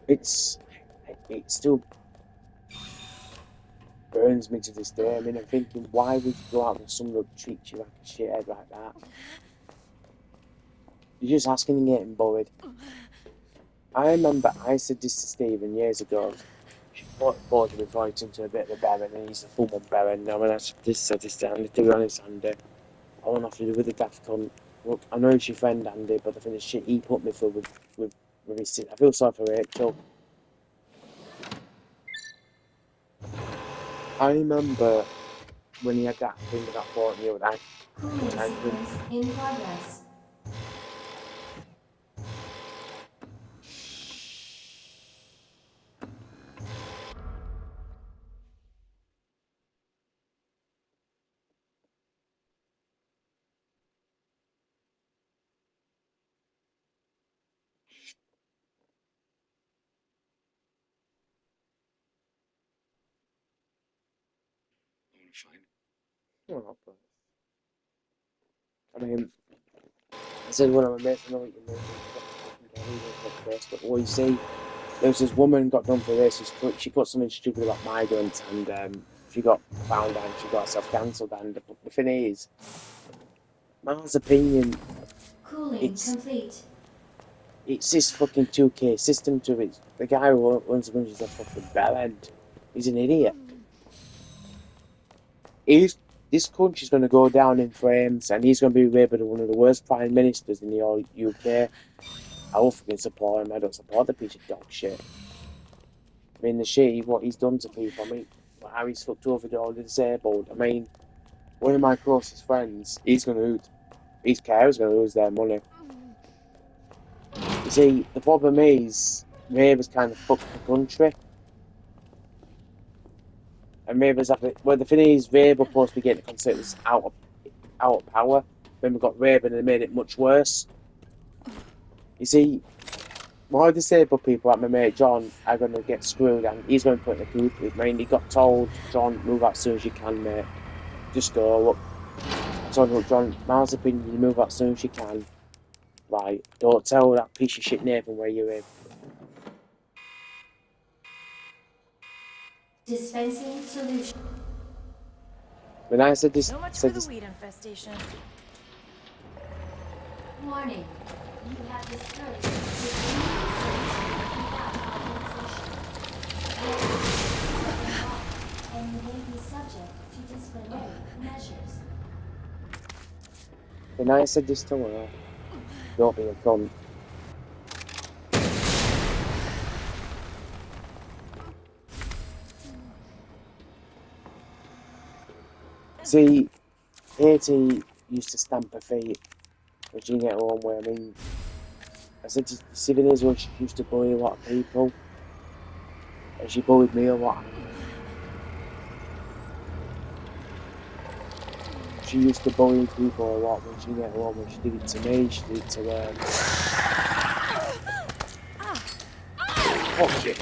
It's it still burns me to this day. I mean, I'm thinking, why would you go out with someone who treats you like a shithead like that? You're just asking and getting bullied. I remember I said this to Stephen years ago. She bored him before he turned into a bit of a baron, and he's a full on baron. Now, when I said this to Andy, to be honest, Andy, I want nothing to do with the daft cunt. Look, I know it's your friend Andy, but the thing is, shit he put me through with his. I feel sorry for Rachel. I remember when he had that thing that bought me with that Cooling tangent. sequence in progress. Oh, but, I mean, I said when I'm a mate, I know what you mean. But what you see, there was this woman got done for this. She put something stupid about migrants, and she got found and she got herself cancelled. And the thing is, Miles' opinion, Cooling it's complete. it's this fucking 2K system to it. The guy who runs the bunch is a fucking bellend. He's an idiot. He's This country's going to go down in flames, and he's going to be labelled one of the worst prime ministers in the whole UK. I will fucking support him. I don't support the piece of dog shit. I mean, the shit, what he's done to people. I mean, how he's fucked over the all the disabled. I mean, one of my closest friends, his carers going to lose their money. You see, the problem is, Labour's kind of fucked the country. And Labour's well, the thing is, Labour supposed to be getting the Conservatives out of power. Then we got Labour and they made it much worse. You see, more disabled people like my mate John are going to get screwed and he's going to put in a group. I mean, he got told, John, move out as soon as you can, mate. Just go, look. I told him, look, John, Miles' opinion, you move out as soon as you can. Right, don't tell that piece of shit Nathan where you're in. Dispensing solution. When I So much for said the this, weed infestation. Warning. You have disturbed the cooling solution without authorization. And you may be subject to disciplinary measures. when I said this to her, don't be a cunt. See, Katie used to stamp her feet when she didn't get her own way. I mean, I said to Steven is when she used to bully a lot of people, and she bullied me a lot. She used to bully people a lot when she didn't get her own way. She did it to me. She did it to fuck you.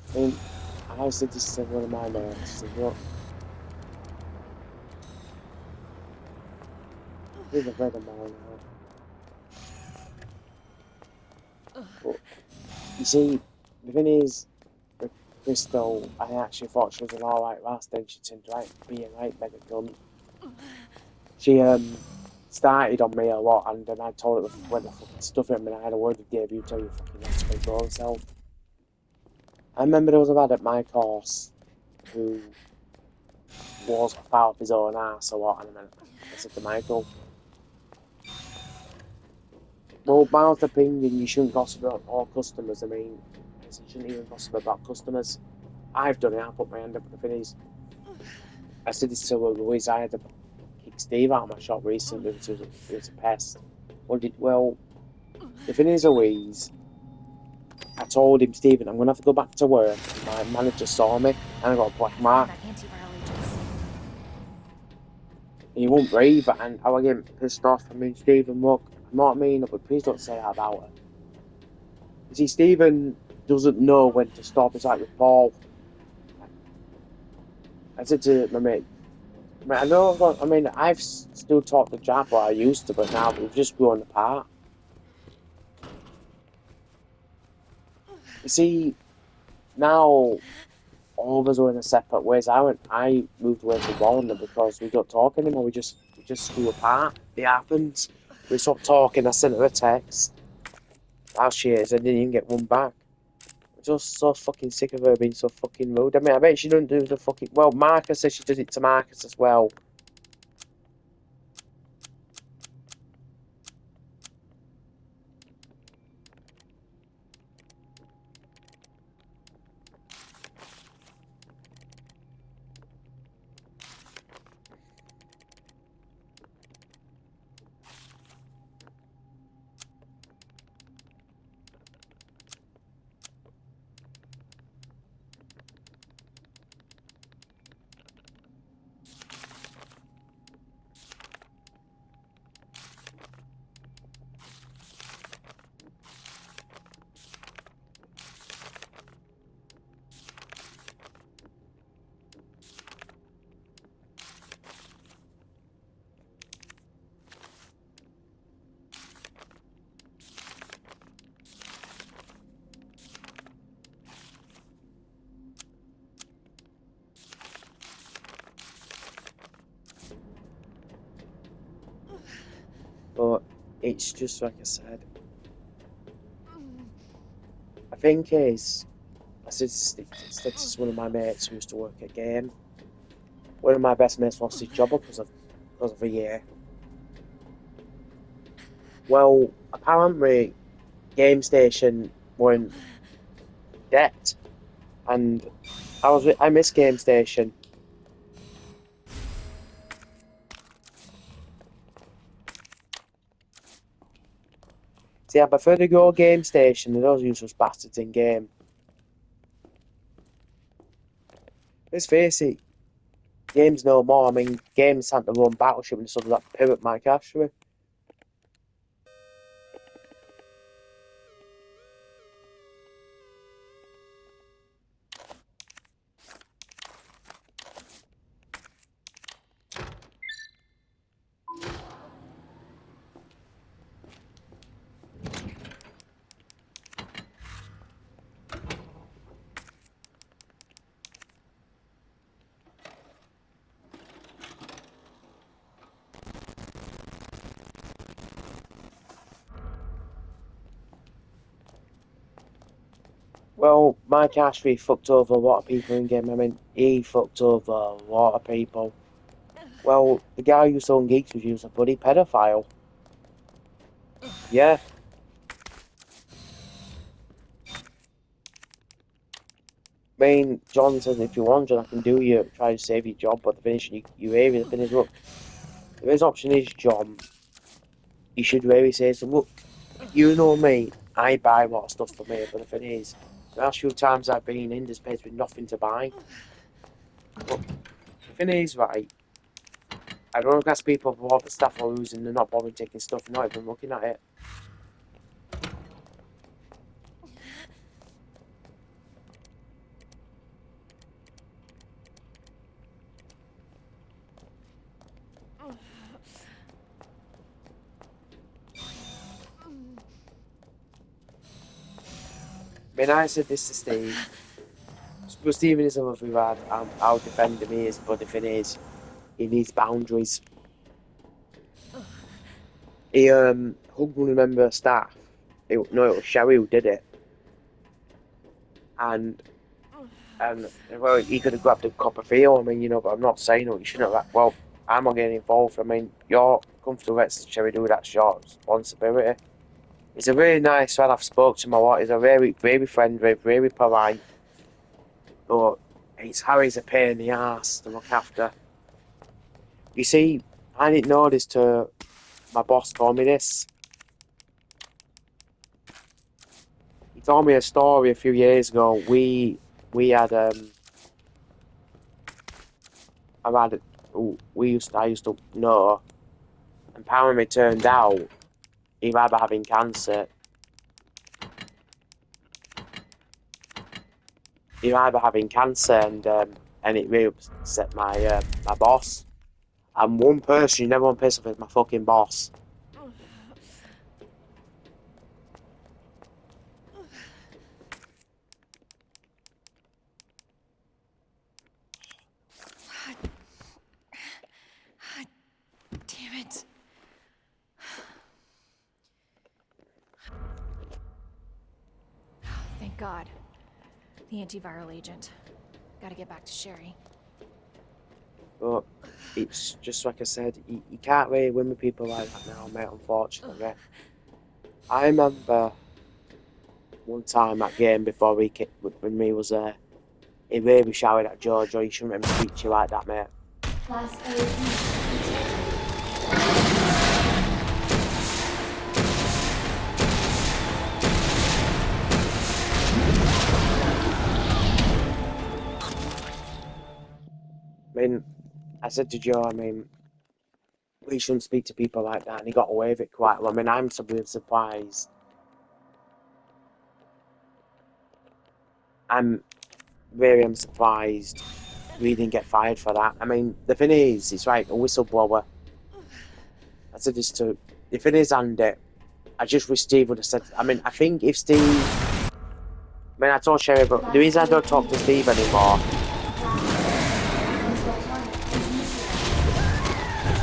I mean, I said this to one of my mates. I said, look, here's a friend of mine now. But you see, the thing is, with Crystal, I actually thought she was an alright lass, then she turned right being right mega cunt. She started on me a lot, and then I told her when the fucking stuff in, and I had a word with Dave. You tell you fucking has to control himself. I remember there was a lad at my course who was a foul up his own ass a lot, and I said to Michael, well, my opinion, you shouldn't gossip about all customers. I mean, you shouldn't even gossip about customers. I've done it. I put my hand up. The thing is, I said this to Louise. I had to kick Steve out of my shop recently because it was a pest. Well, the thing is, Louise, I told him, Stephen, I'm going to have to go back to work. And my manager saw me and I got a black I'd find mark. that antiviral agents. And he won't breathe. And I was getting pissed off. I mean, Stephen, look, I know what I mean, but please don't say that about her. You see, Stephen doesn't know when to stop. It's like with Paul. I said to my mate, I know, I mean, I've still talked to Jack, what I used to, but now we've just grown apart. You see, now all of us are in a separate ways. I moved away from Warner because we don't talk anymore. We just grew apart. It happens. We stopped talking. I sent her a text. How she is, I didn't even get one back. I'm just so fucking sick of her being so fucking rude. I mean, I bet she doesn't do the fucking. Well, Marcus says she does it to Marcus as well. But it's just like I said. I think is I said to one of my mates who used to work at Game. One of my best mates lost his job because of a year. Well, apparently, Game Station were in debt, and I miss Game Station. See, I prefer to go Game Station than those useless bastards in Game. Let's face it, Game's no more. I mean, Game's had to run Battleship and stuff like that pivot Mike Ashley. Well, Mike Ashley fucked over a lot of people in Game. I mean, he fucked over a lot of people. Well, the guy who sold Geeks was a bloody pedophile. Yeah. I mean, John says if you want, John, I can do you, try to save your job, but the finish, you hear the finish. Look, if his option is John, you should really say so. Look, you know me, I buy a lot of stuff for me, but the thing is, the last few times I've been in, there's been nothing to buy. But the thing is, right, I don't ask people for what the staff are losing, they're not bothering taking stuff, not even looking at it. I mean, I said this to Steve. But Stephen is a lovely lad, and I'll defend him, he is, but the thing is, he needs boundaries. He hugged one of the member of staff. No, it was Sherry who did it, and well, he could have grabbed a Copperfield. I mean, but I'm not saying you shouldn't have. Well, I'm not getting involved. I mean, you're comfortable with Sherry do that's your responsibility. He's a really nice lad. I've spoke to him a lot. He's a very, very friendly, very polite. But Harry's a pain in the ass to look after. You see, I didn't know this till my boss told me this. He told me a story a few years ago. We had I used to know, and apparently it turned out he might be having cancer. he either having cancer and it really upset my boss. And one person you never want to piss off is my fucking boss. Damn it. Thank God. The antiviral agent. Gotta get back to Sherry. But it's just like I said, you can't really win with people like that now, mate, unfortunately. I remember one time that game before when me was there, he really shouted at Jojo, you shouldn't let me speak to you like that, mate. Class A detected. I mean, I said to Joe, I mean, we shouldn't speak to people like that, and he got away with it quite well. I mean, I'm surprised. I'm I'm surprised we didn't get fired for that. I mean, the thing is, it's right, a whistleblower. I said this to, if it is Andy, I just wish Steve would have said, I mean, I think if Steve, I mean, I told Sherry, but the reason I don't talk to Steve anymore,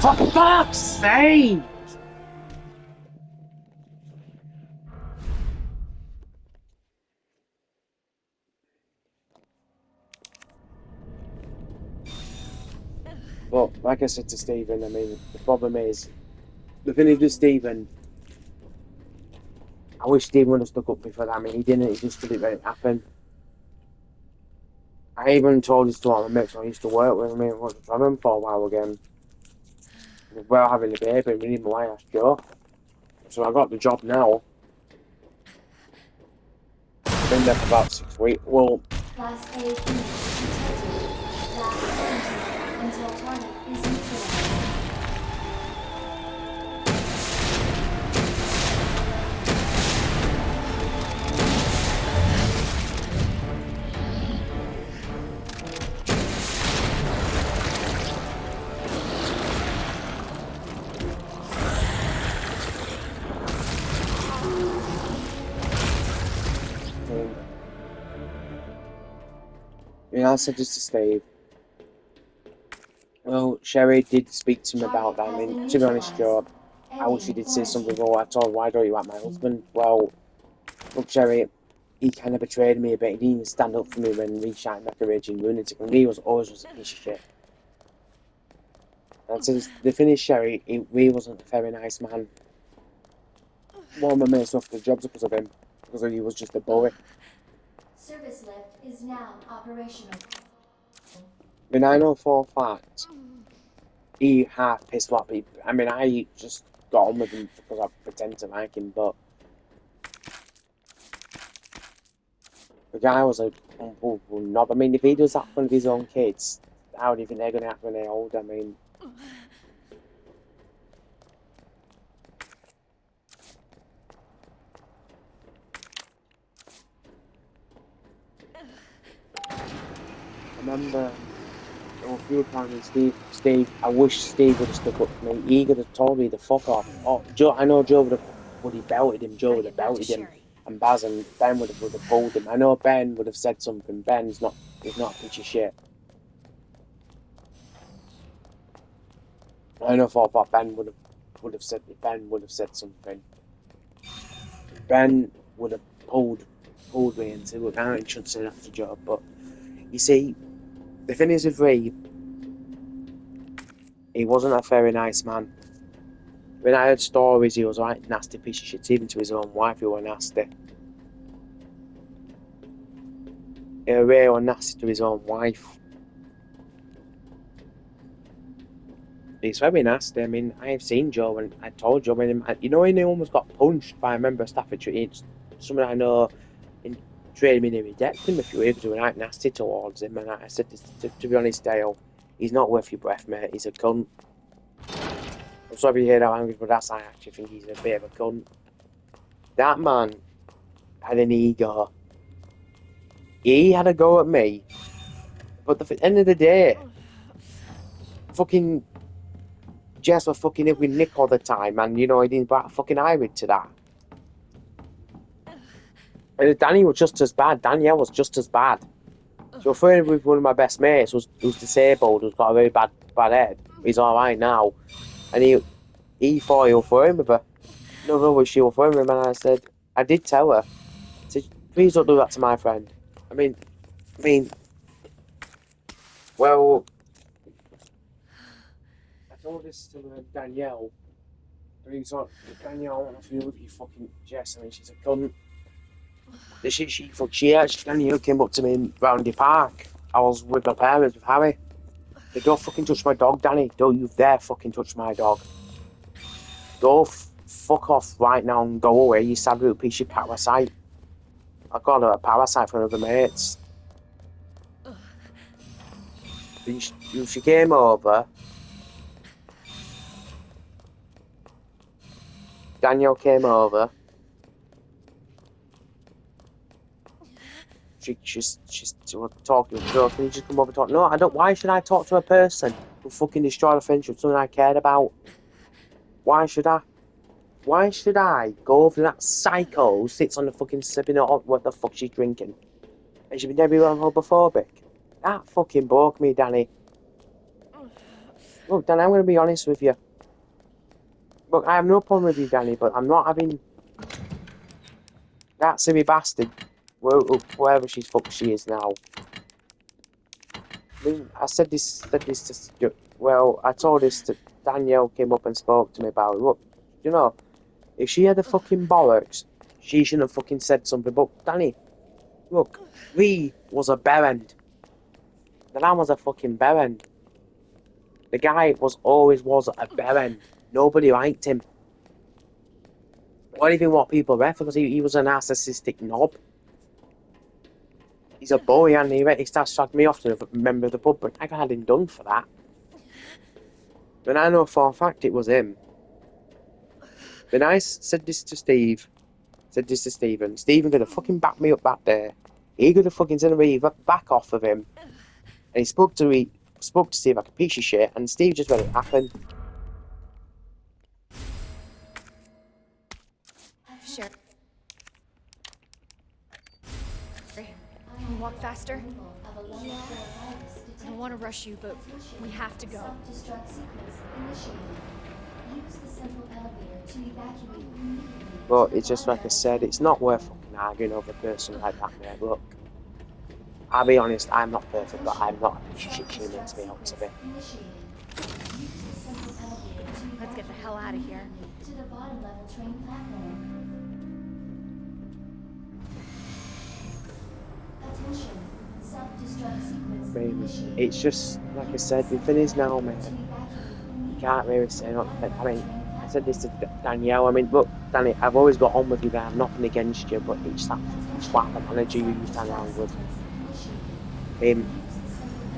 for fuck's sake! But like I said to Stephen, I mean, the problem is, the thing is with Stephen, I wish Stephen would have stuck up before that. I mean, he didn't, he just didn't let it happen. I even told this to one of my mates I used to work with. I mean, I wasn't from him for a while again. We're having a baby, me and my wife, Joe. So I got the job now. Been there for about 6 weeks. Well, Class A detected. Last entry until target is neutralized. I said this to Steve. Well, Sherry did speak to me about that. I mean, to be honest, Joe, I wish he did say something. Well, I told her, why don't you want my husband? Well, look, Sherry, he kind of betrayed me a bit. He didn't even stand up for me when we shot like a raging lunatic. And he always was a piece of shit. And so the thing is, Sherry, he really wasn't a very nice man. One of my mates lost the jobs because of him, because he was just a bully. Service lift is now operational. I mean, I know for a fact he half pissed off people. I mean, I just got on with him because I pretend to like him, but the guy was a unbelievable knob. I mean, if he does that for his own kids, how do you think they're going to act when they're older? I mean, I remember a few times Steve, I wish Steve would have stuck up to me. He could have told me to fuck off. Oh, Joe, I know Joe would have belted him. Joe Gotta would have get back to belted him, Sherry. and Baz and Ben would have pulled him. I know Ben would have said something. He's not a piece of shit. I know for a fact Ben would have said something. Ben would have pulled me into it. I shouldn't say that to Joe, but you see, the thing is with Reed, he wasn't a very nice man. When I heard stories, he was a right nasty piece of shit. Even to his own wife, he was nasty. He was really nasty to his own wife. He's very nasty. I mean, I have seen Joe, and I told Joe when he almost got punched by a member of staff. It's someone I know in training him. He decked him a few years ago, and I nasty towards him. And I said, to be honest, Dale, he's not worth your breath, mate. He's a cunt. I'm sorry you hear that language, but I actually think he's a bit of a cunt. That man had an ego. he had a go at me, but at the end of the day, fucking Jess was fucking in with Nick all the time, and you know he didn't bat a fucking eyelid to that. And Danny was just as bad. Danielle was just as bad. So referring with one of my best mates who's disabled, who's got a very bad head. He's all right now, and he thought he was flirting with her. No, she was flirting with him, and I said, I did tell her, I said, please don't do that to my friend. I mean, well, I told this to Danielle. I mean, so Danielle, I want to feel with you, fucking Jess. I mean, she's a cunt. She actually, Danielle came up to me in Roundy Park. I was with my parents, with Harry. They don't fucking touch my dog, Danny. Don't you dare fucking touch my dog. Go fuck off right now and go away, you sad little piece of parasite. I got a parasite from other mates. She came over. Danielle came over. She's talking to her. Can you just come over and talk? No, I don't. Why should I talk to a person who fucking destroyed a friendship, something I cared about? Why should I? Why should I go over to that psycho who sits on the fucking sipping on what the fuck she's drinking? And she's been everywhere homophobic. That fucking broke me, Danny. Look, Danny, I'm going to be honest with you. Look, I have no problem with you, Danny, but I'm not having that silly bastard, wherever she is now. I mean, I said this to, well, I told this to Danielle came up and spoke to me about it. Look, you know, if she had a fucking bollocks, she shouldn't have fucking said something. But Danny, look, Lee was a berend. The man was a fucking berend. The guy always was a berend. Nobody liked him. Or even what people read because he was a narcissistic knob. He's a boy and he starts to me off to a member of the pub, but I had him done for that. But I know for a fact it was him. Then I said this to Steve. Said this to Stephen. Stephen could have fucking backed me up that day. He could have fucking said me back off of him. And he spoke to Steve like a piece of shit, and Steve just let it happen. Sure. Can you walk faster? Yeah. I don't want to rush you, but we have to go. Self-destruct sequence initiated. Use the central elevator to evacuate immediately. But it's just like I said, it's not worth fucking arguing over a person like that, mate. Look, I'll be honest, I'm not perfect, but I'm not a piece of shit. She makes me out to be. Let's get the hell out of here. To the bottom level train platform. Attention. Self-destruct sequence I mean, initiated. it's just, like I said, the thing is now, mate, you can't really say nothing. I mean, I said this to Danielle. I mean, look, Danny, I've always got on with you there. I have nothing against you, but it's that swap the manager you used to hang around with.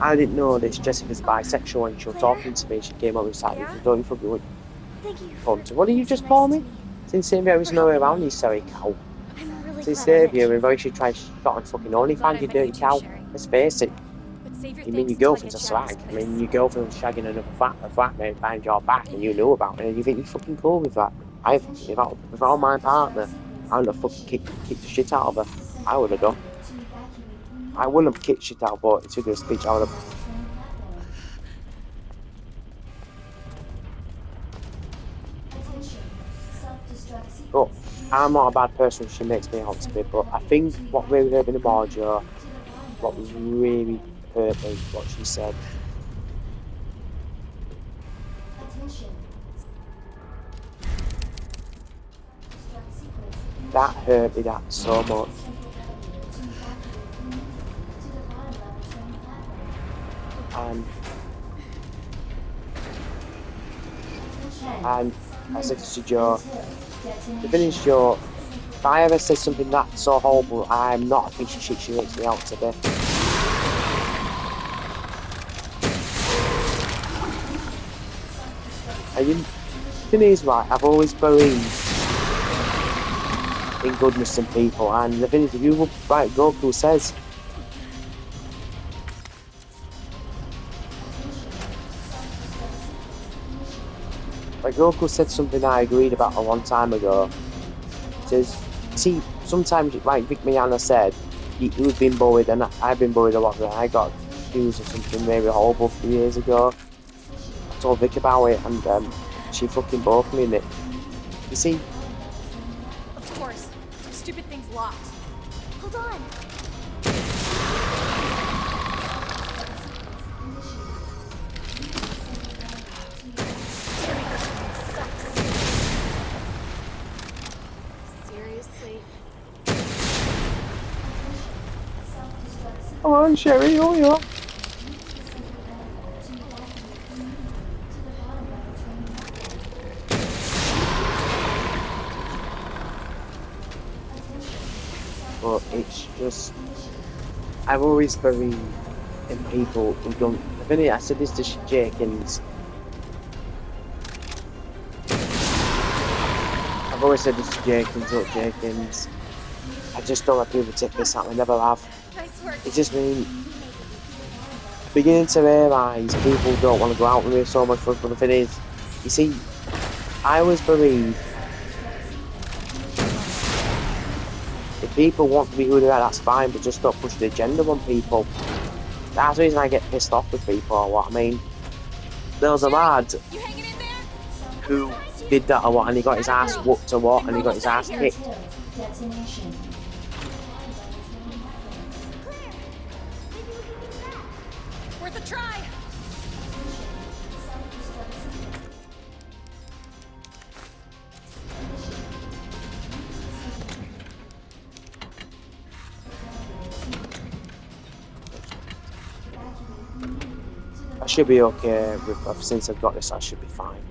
I didn't know this. Jessica's bisexual, and she was talking to me. She came up and said, "Don't you fucking want to? What did you just call me?" Since Xavier was nowhere around, you silly cow. I'm really Since glad I met Xavier, and she tried shot on fucking OnlyFans, you dirty cow. Let's face it. But save your You mean thanks your until I girlfriend's a get you out of slag? this I place. mean, your girlfriend's shagging another flatmate behind your back, and you knew about it, and you think you're fucking cool with that? If I was my partner, I would have fucking kicked the shit out of her. I would have done. I wouldn't have kicked shit out, but it's figure of speech. I would have. But I'm not a bad person. She makes me out to be. But I think what really hurt me the more, Joe, what really hurt me, what she said. That hurt me that so much. And I said to Joe, the thing is, Joe, if I ever say something that so horrible, I'm not a piece of shit she makes me out to be. And the thing is, right, I've always believed in goodness in people, and the thing is, if you like Goku says, Like Goku said something I agreed about a long time ago. He says, see, sometimes like Vic Miano said, you've been bullied and I've been bullied a lot. And I got accused of something maybe horrible 3 years ago. I told Vic about it and she fucking broke me in it. You see, Of course. Stupid thing's locked. Hold on. Seriously? come on, Sherry, hurry up. But it's just, I've always believed in people who don't. I think I said this to Jenkins. I've always said this to Jenkins, look, Jenkins. I just don't let people take this out. I never have. Nice work. It just means beginning to realise people don't want to go out with me so much. But the thing is, you see, I always believe if people want to be who they are, that's fine, but just don't push the agenda on people. That's the reason I get pissed off with people, or what I mean. There was a lad You hanging in there? who did that a lot, and he got his ass whooped a lot, and he got his ass kicked. Detonation. Worth a try. I should be okay with, since I've got this, I should be fine.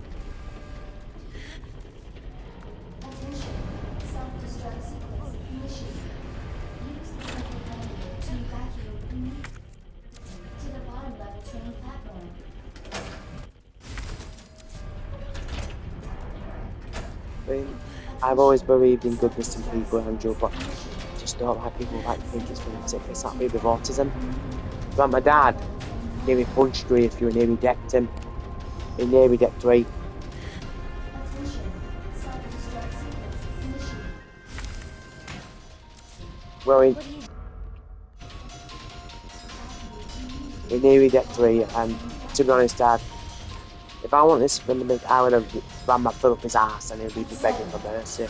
Self-destruct sequence initiated. Use the second elevator to evacuate immediately to the bottom level train platform. I mean, I've always believed in goodness in people, Andrew, but I just don't like people like think it's going to take this at me with autism. Like my dad nearly punched me if you were nearly decked him. He nearly decked me. Attention. Self-destruct sequence initiated. Well, What do you... he nearly decked me, and to be honest, Dad, if I want this to I would have ran my foot up his ass and he'd be begging for mercy.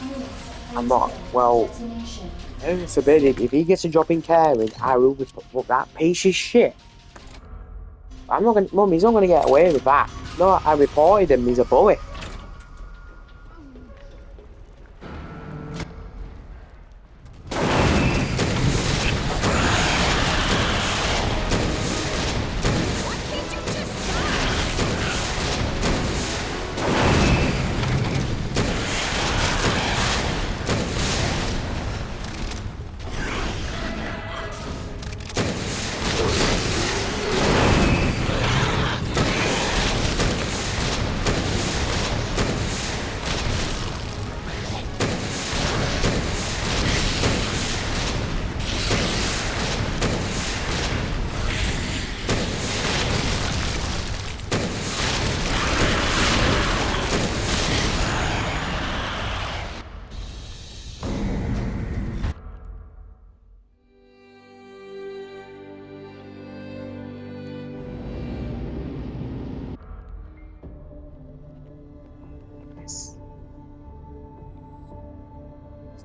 I'm not, well, Detonation. heaven forbid, if he gets a job in caring, I will be fuck that piece of shit. I'm not gonna, Mum, he's not gonna get away with that. No, I reported him, he's a bully. Can't you just stop?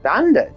Standard.